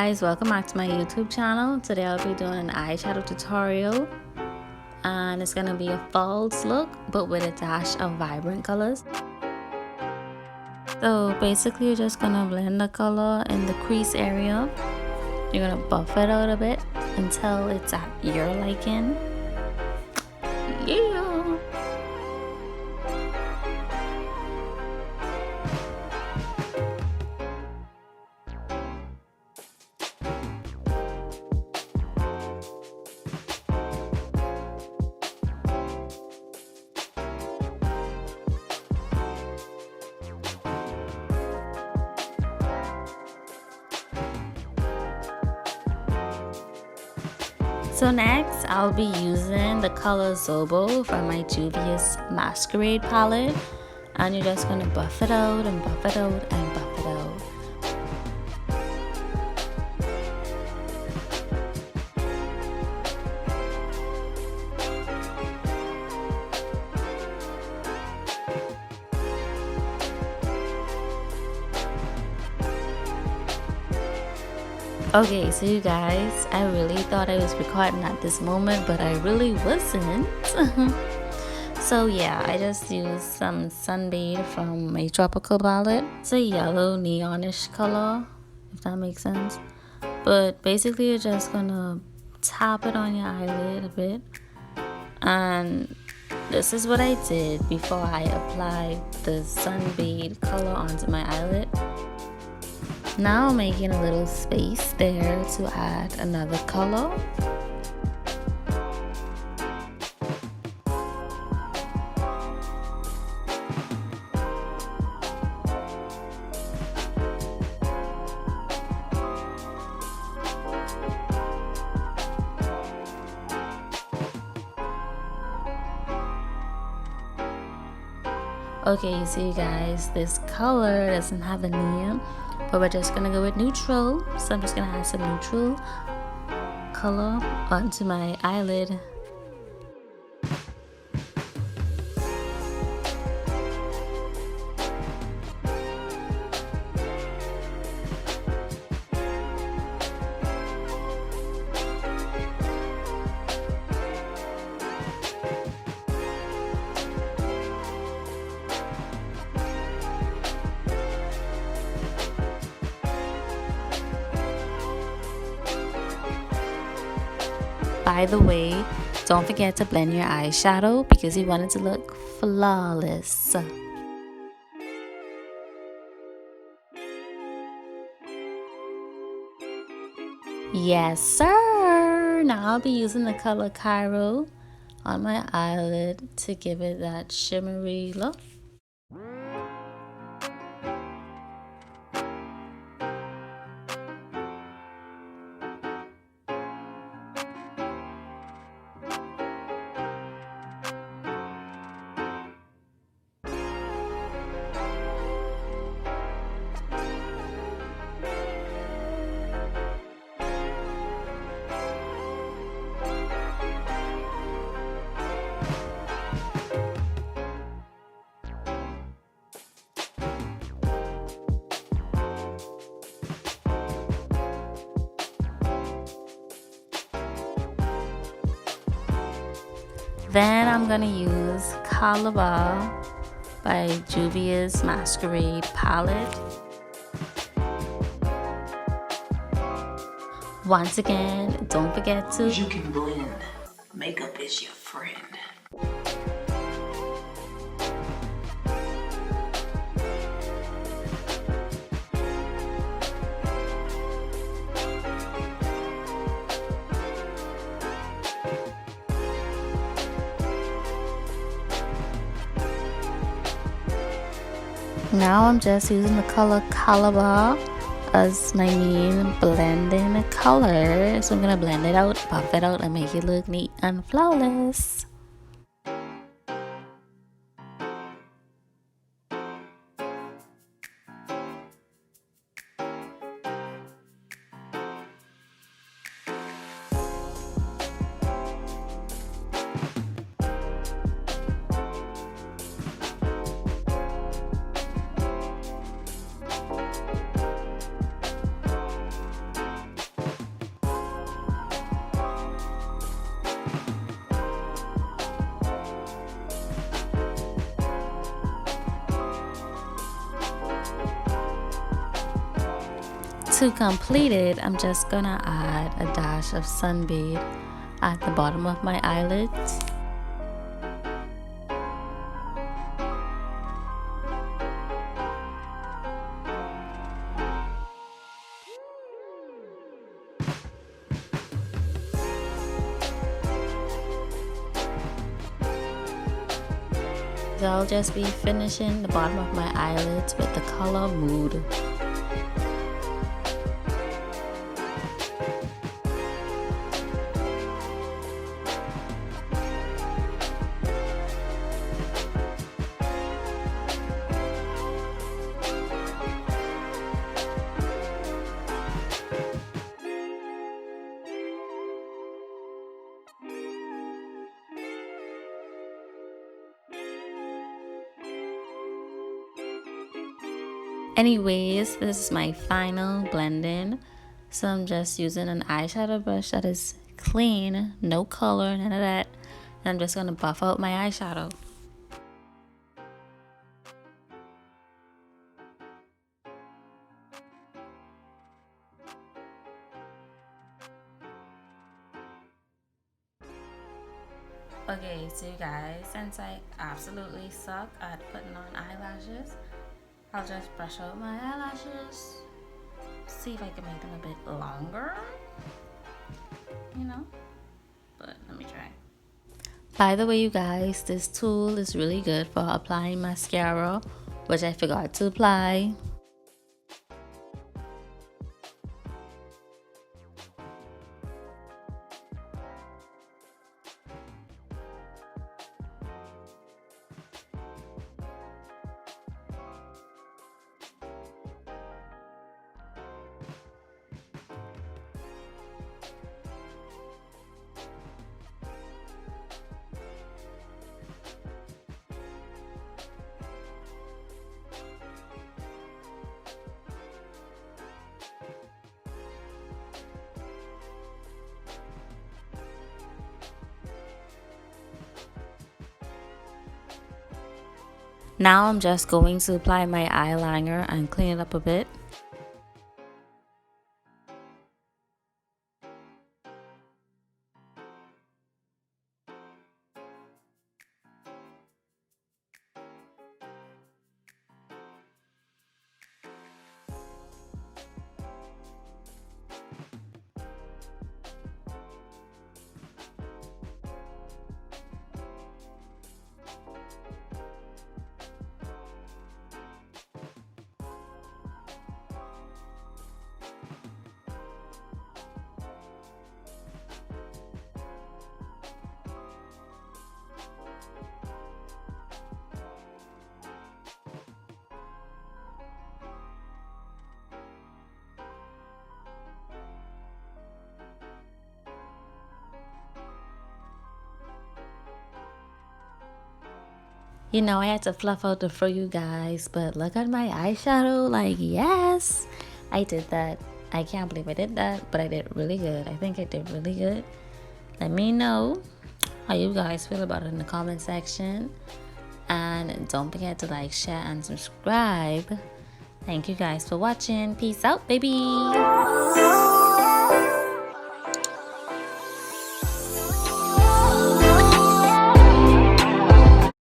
guys, welcome back to my YouTube channel. Today I'll be doing an eyeshadow tutorial and it's gonna be a false look but with a dash of vibrant colors. So basically you're just gonna blend the color in the crease area. You're gonna buff it out a bit until it's at your liking. Yeah. So next, I'll be using the color Zobo from my Juvias Masquerade palette. And you're just going to buff it out and buff it out and buff it out. Okay, so you guys, I really thought I was recording at this moment, but I really wasn't. So yeah, I just used some Sunbathe from my tropical palette. It's a yellow neonish color, if that makes sense. But basically you're just gonna tap it on your eyelid a bit. And this is what I did before I applied the Sunbathe color onto my eyelid. Now I'm making a little space there to add another color. Okay, so you guys, this color doesn't have a name, but we're just gonna go with neutral. So I'm just gonna add some neutral color onto my eyelid. By the way, don't forget to blend your eyeshadow because you want it to look flawless. Yes, sir! Now I'll be using the color Cairo on my eyelid to give it that shimmery look. Then I'm gonna use Calabar by Juvia's Masquerade palette. Once again, don't forget to... You can blend. Makeup is your friend. Now I'm just using the color Calabar as my main blending color. So I'm gonna blend it out, buff it out, and make it look neat and flawless. To complete it, I'm just gonna add a dash of Sunbathe at the bottom of my eyelids. So I'll just be finishing the bottom of my eyelids with the color Mood. Anyways, this is my final blending. So I'm just using an eyeshadow brush that is clean, no color, none of that. And I'm just gonna buff out my eyeshadow. Okay, so you guys, since I absolutely suck at putting on eyelashes, I'll just brush out my eyelashes, see if I can make them a bit longer, you know, but let me try. By the way, you guys, this tool is really good for applying mascara, which I forgot to apply. Now I'm just going to apply my eyeliner and clean it up a bit. You know, I had to fluff out the for you guys, but look at my eyeshadow. Like, yes, I did that. I can't believe I did that, but I did really good. I think I did really good. Let me know how you guys feel about it in the comment section. And don't forget to like, share, and subscribe. Thank you guys for watching. Peace out, baby.